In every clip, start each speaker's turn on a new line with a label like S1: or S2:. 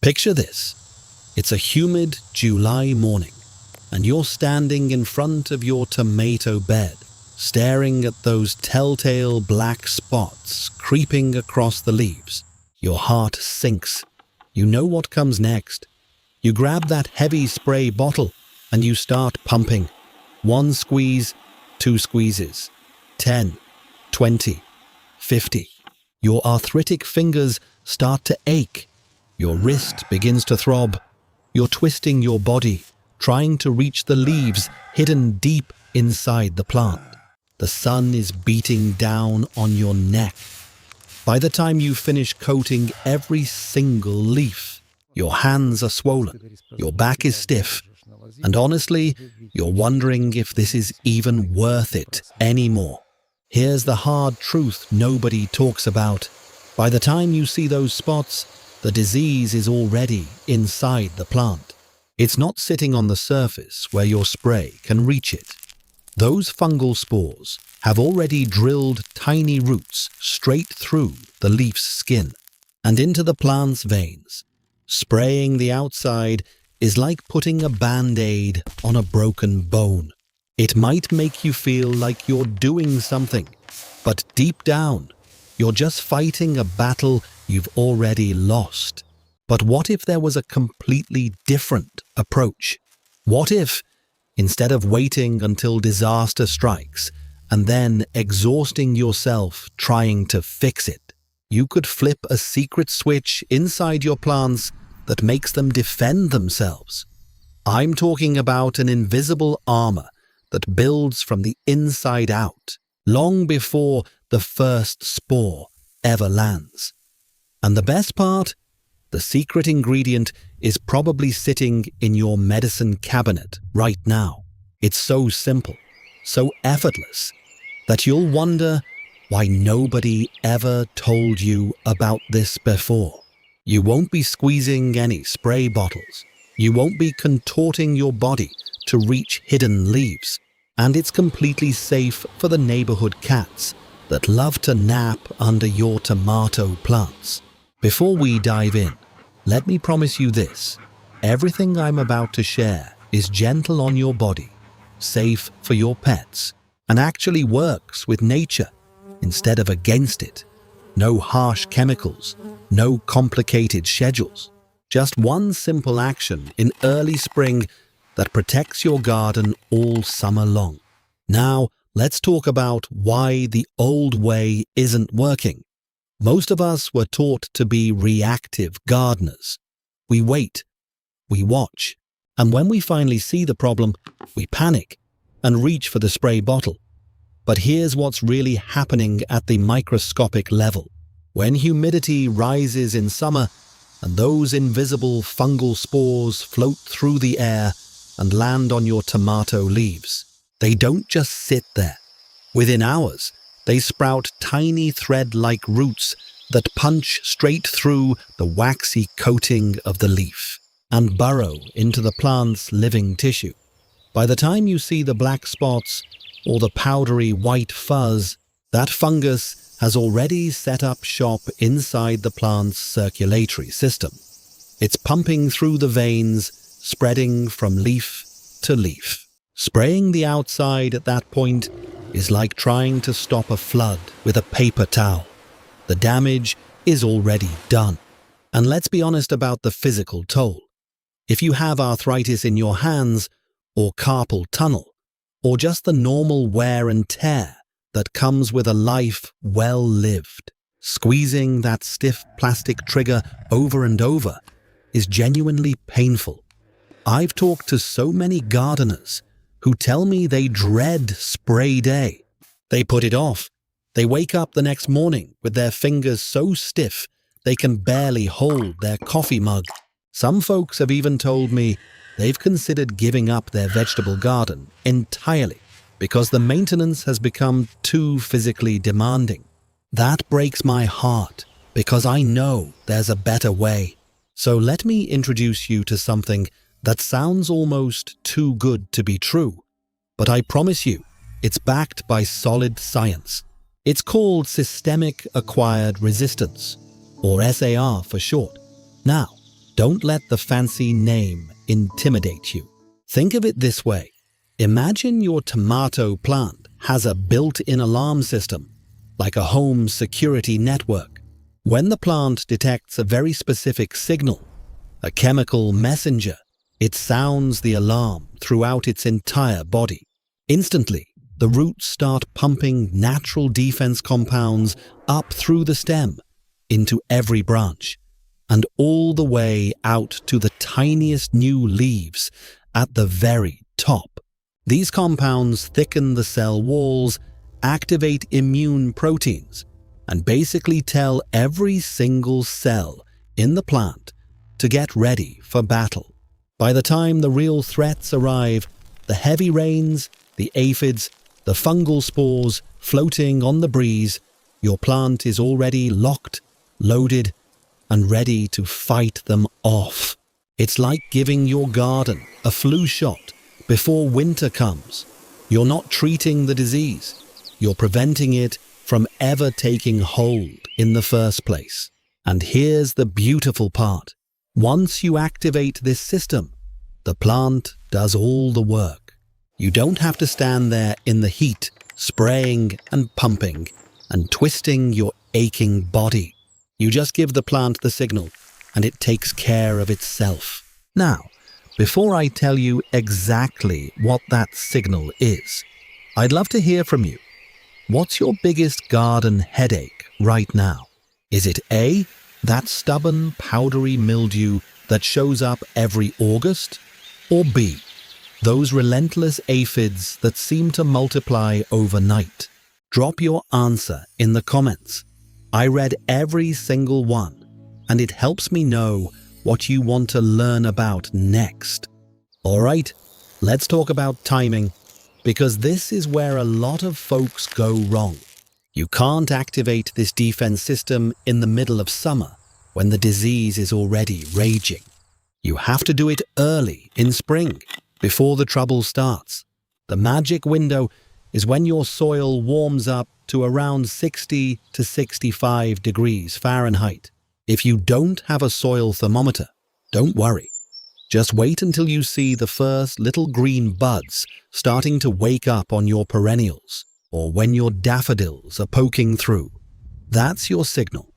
S1: Picture this. It's a humid July morning, and you're standing in front of your tomato bed, staring at those telltale black spots creeping across the leaves. Your heart sinks. You know what comes next. You grab that heavy spray bottle and you start pumping. 1 squeeze, 2 squeezes, 10, 20, 50. Your arthritic fingers start to ache. Your wrist begins to throb. You're twisting your body, trying to reach the leaves hidden deep inside the plant. The sun is beating down on your neck. By the time you finish coating every single leaf, your hands are swollen, your back is stiff, and honestly, you're wondering if this is even worth it anymore. Here's the hard truth nobody talks about. By the time you see those spots, the disease is already inside the plant. It's not sitting on the surface where your spray can reach it. Those fungal spores have already drilled tiny roots straight through the leaf's skin and into the plant's veins. Spraying the outside is like putting a band-aid on a broken bone. It might make you feel like you're doing something, but deep down, you're just fighting a battle you've already lost. But what if there was a completely different approach? What if, instead of waiting until disaster strikes and then exhausting yourself trying to fix it, you could flip a secret switch inside your plants that makes them defend themselves? I'm talking about an invisible armor that builds from the inside out, long before the first spore ever lands. And the best part? The secret ingredient is probably sitting in your medicine cabinet right now. It's so simple, so effortless, that you'll wonder why nobody ever told you about this before. You won't be squeezing any spray bottles. You won't be contorting your body to reach hidden leaves. And it's completely safe for the neighborhood cats that love to nap under your tomato plants. Before we dive in, let me promise you this. Everything I'm about to share is gentle on your body, safe for your pets, and actually works with nature instead of against it. No harsh chemicals, no complicated schedules. Just one simple action in early spring that protects your garden all summer long. Now, let's talk about why the old way isn't working. Most of us were taught to be reactive gardeners. We wait, we watch, and when we finally see the problem, we panic and reach for the spray bottle. But here's what's really happening at the microscopic level. When humidity rises in summer and those invisible fungal spores float through the air and land on your tomato leaves, they don't just sit there. Within hours, they sprout tiny thread-like roots that punch straight through the waxy coating of the leaf and burrow into the plant's living tissue. By the time you see the black spots or the powdery white fuzz, that fungus has already set up shop inside the plant's circulatory system. It's pumping through the veins, spreading from leaf to leaf. Spraying the outside at that point is like trying to stop a flood with a paper towel. The damage is already done. And let's be honest about the physical toll. If you have arthritis in your hands, or carpal tunnel, or just the normal wear and tear that comes with a life well lived, squeezing that stiff plastic trigger over and over is genuinely painful. I've talked to so many gardeners who tell me they dread spray day. They put it off. They wake up the next morning with their fingers so stiff they can barely hold their coffee mug. Some folks have even told me they've considered giving up their vegetable garden entirely because the maintenance has become too physically demanding. That breaks my heart because I know there's a better way. So let me introduce you to something that sounds almost too good to be true, but I promise you, it's backed by solid science. It's called systemic acquired resistance, or SAR for short. Now, Don't let the fancy name intimidate you. Think of it this way. Imagine your tomato plant has a built-in alarm system, like a home security network. When the plant detects a very specific signal, a chemical messenger, it sounds the alarm throughout its entire body. Instantly, the roots start pumping natural defense compounds up through the stem, into every branch, and all the way out to the tiniest new leaves at the very top. These compounds thicken the cell walls, activate immune proteins, and basically tell every single cell in the plant to get ready for battle. By the time the real threats arrive, the heavy rains, the aphids, the fungal spores floating on the breeze, your plant is already locked, loaded, and ready to fight them off. It's like giving your garden a flu shot before winter comes. You're not treating the disease, you're preventing it from ever taking hold in the first place. And here's the beautiful part. Once you activate this system, the plant does all the work. You don't have to stand there in the heat, spraying and pumping and twisting your aching body. You just give the plant the signal, and it takes care of itself. Now, before I tell you exactly what that signal is, I'd love to hear from you. What's your biggest garden headache right now? Is it A, that stubborn, powdery mildew that shows up every August? Or B, those relentless aphids that seem to multiply overnight? Drop your answer in the comments. I read every single one, and it helps me know what you want to learn about next. Alright, let's talk about timing, because this is where a lot of folks go wrong. You can't activate this defense system in the middle of summer when the disease is already raging. You have to do it early in spring, before the trouble starts. The magic window is when your soil warms up to around 60 to 65 degrees Fahrenheit. If you don't have a soil thermometer, don't worry. Just wait until you see the first little green buds starting to wake up on your perennials, or when your daffodils are poking through. That's your signal.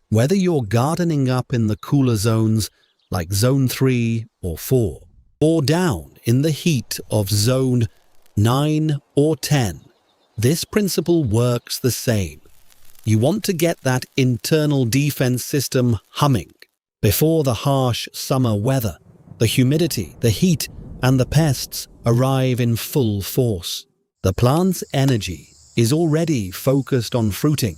S1: Whether you're gardening up in the cooler zones, like Zone 3 or 4, or down in the heat of Zone 9 or 10, this principle works the same. You want to get that internal defense system humming before the harsh summer weather, the humidity, the heat, and the pests arrive in full force. The plant's energy is already focused on fruiting,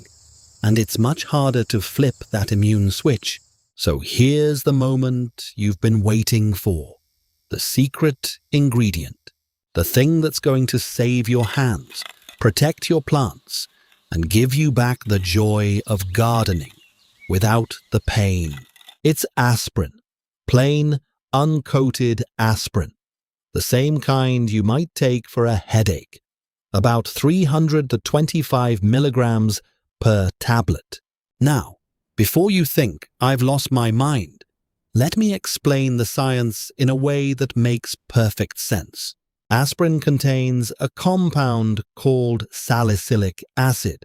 S1: and it's much harder to flip that immune switch. So here's the moment you've been waiting for. The secret ingredient. The thing that's going to save your hands, protect your plants, and give you back the joy of gardening without the pain. It's aspirin. Plain, uncoated aspirin. The same kind you might take for a headache. About 300 to 25 milligrams per tablet. Now, before you think I've lost my mind, let me explain the science in a way that makes perfect sense. Aspirin contains a compound called salicylic acid.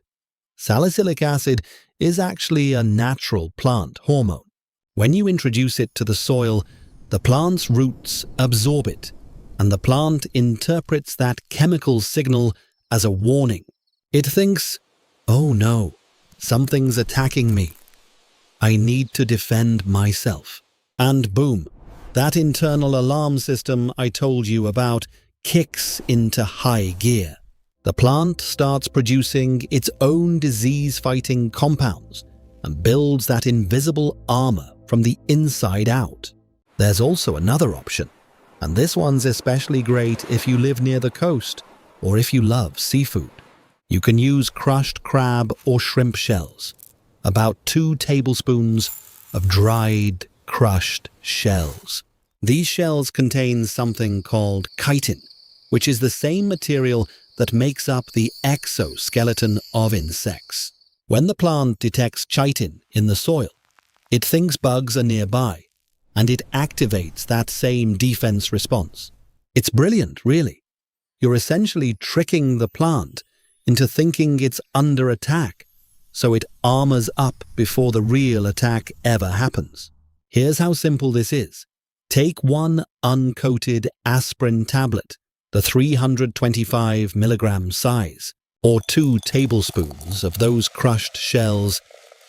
S1: Salicylic acid is actually a natural plant hormone. When you introduce it to the soil, the plant's roots absorb it, and the plant interprets that chemical signal as a warning. It thinks, "Oh no, something's attacking me. I need to defend myself." And boom, that internal alarm system I told you about kicks into high gear. The plant starts producing its own disease-fighting compounds and builds that invisible armor from the inside out. There's also another option, and this one's especially great if you live near the coast or if you love seafood. You can use crushed crab or shrimp shells, about 2 tablespoons of dried, crushed shells. These shells contain something called chitin, which is the same material that makes up the exoskeleton of insects. When the plant detects chitin in the soil, it thinks bugs are nearby, and it activates that same defense response. It's brilliant, really. You're essentially tricking the plant into thinking it's under attack, so it armors up before the real attack ever happens. Here's how simple this is. Take one uncoated aspirin tablet, the 325 milligram size, or 2 tablespoons of those crushed shells,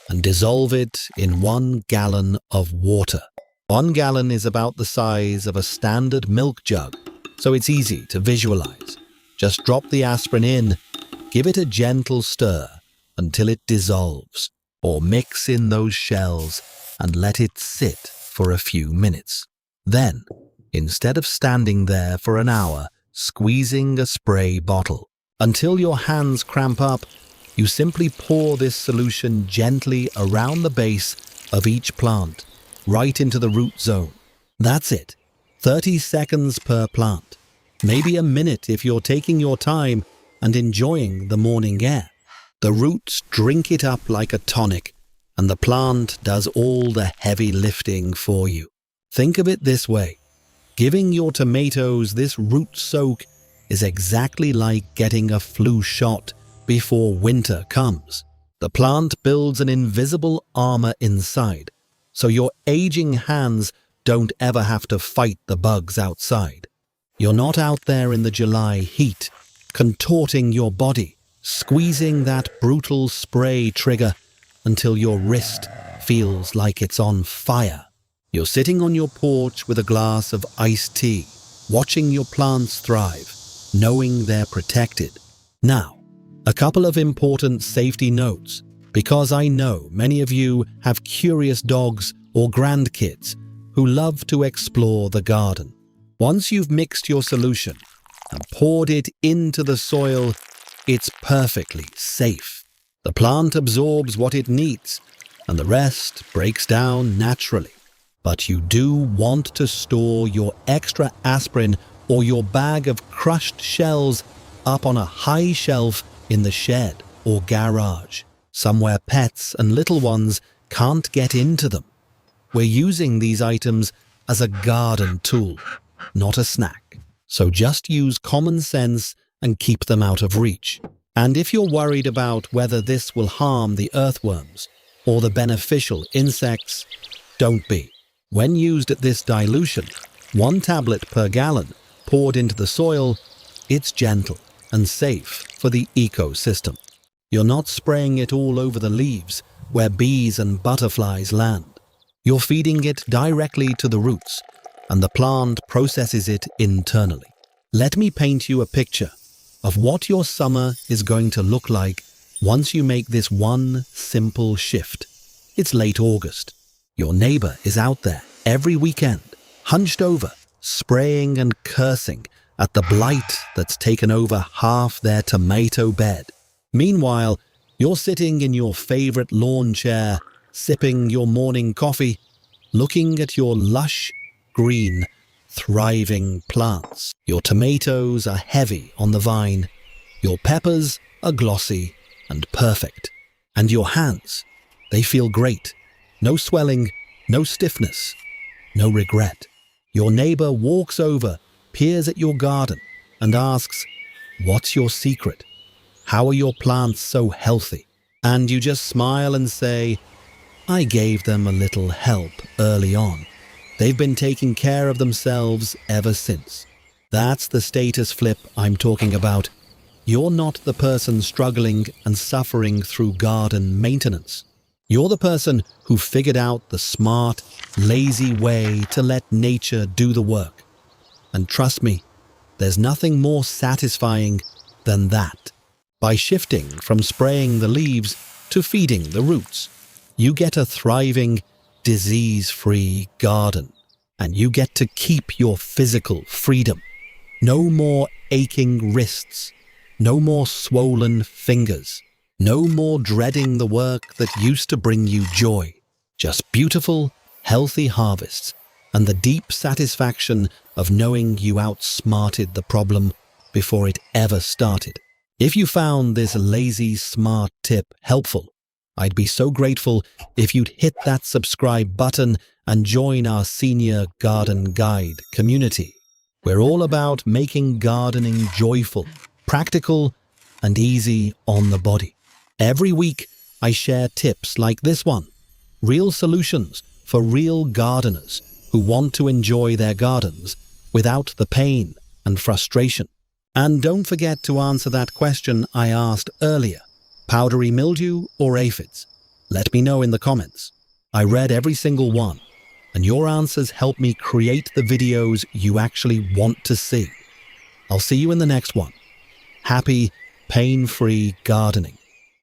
S1: and dissolve it in 1 gallon of water. 1 gallon is about the size of a standard milk jug, so it's easy to visualize. Just drop the aspirin in, give it a gentle stir until it dissolves, or mix in those shells and let it sit for a few minutes. Then, instead of standing there for an hour squeezing a spray bottle until your hands cramp up, you simply pour this solution gently around the base of each plant, right into the root zone. That's it. 30 seconds per plant. Maybe a minute if you're taking your time and enjoying the morning air. The roots drink it up like a tonic, and the plant does all the heavy lifting for you. Think of it this way. Giving your tomatoes this root soak is exactly like getting a flu shot before winter comes. The plant builds an invisible armor inside, so your aging hands don't ever have to fight the bugs outside. You're not out there in the July heat, contorting your body, squeezing that brutal spray trigger until your wrist feels like it's on fire. You're sitting on your porch with a glass of iced tea, watching your plants thrive, knowing they're protected. Now, a couple of important safety notes, because I know many of you have curious dogs or grandkids who love to explore the garden. Once you've mixed your solution and poured it into the soil, it's perfectly safe. The plant absorbs what it needs, and the rest breaks down naturally. But you do want to store your extra aspirin or your bag of crushed shells up on a high shelf in the shed or garage, somewhere pets and little ones can't get into them. We're using these items as a garden tool, not a snack. So just use common sense and keep them out of reach. And if you're worried about whether this will harm the earthworms or the beneficial insects, don't be. When used at this dilution, 1 tablet per gallon poured into the soil, it's gentle and safe for the ecosystem. You're not spraying it all over the leaves where bees and butterflies land. You're feeding it directly to the roots, and the plant processes it internally. Let me paint you a picture of what your summer is going to look like once you make this one simple shift. It's late August. Your neighbor is out there every weekend, hunched over, spraying and cursing at the blight that's taken over half their tomato bed. Meanwhile, you're sitting in your favorite lawn chair, sipping your morning coffee, looking at your lush, green, thriving plants. Your tomatoes are heavy on the vine, your peppers are glossy and perfect, and your hands, they feel great. No swelling, no stiffness, no regret. Your neighbor walks over, peers at your garden, and asks, "What's your secret? How are your plants so healthy?" And you just smile and say, "I gave them a little help early on. They've been taking care of themselves ever since." That's the status flip I'm talking about. You're not the person struggling and suffering through garden maintenance. You're the person who figured out the smart, lazy way to let nature do the work. And trust me, there's nothing more satisfying than that. By shifting from spraying the leaves to feeding the roots, you get a thriving, disease-free garden. And you get to keep your physical freedom. No more aching wrists. No more swollen fingers. No more dreading the work that used to bring you joy. Just beautiful, healthy harvests and the deep satisfaction of knowing you outsmarted the problem before it ever started. If you found this lazy, smart tip helpful, I'd be so grateful if you'd hit that subscribe button and join our Senior Garden Guide community. We're all about making gardening joyful, practical, and easy on the body. Every week, I share tips like this one, real solutions for real gardeners who want to enjoy their gardens without the pain and frustration. And don't forget to answer that question I asked earlier, powdery mildew or aphids? Let me know in the comments. I read every single one, and your answers help me create the videos you actually want to see. I'll see you in the next one. Happy, pain-free gardening.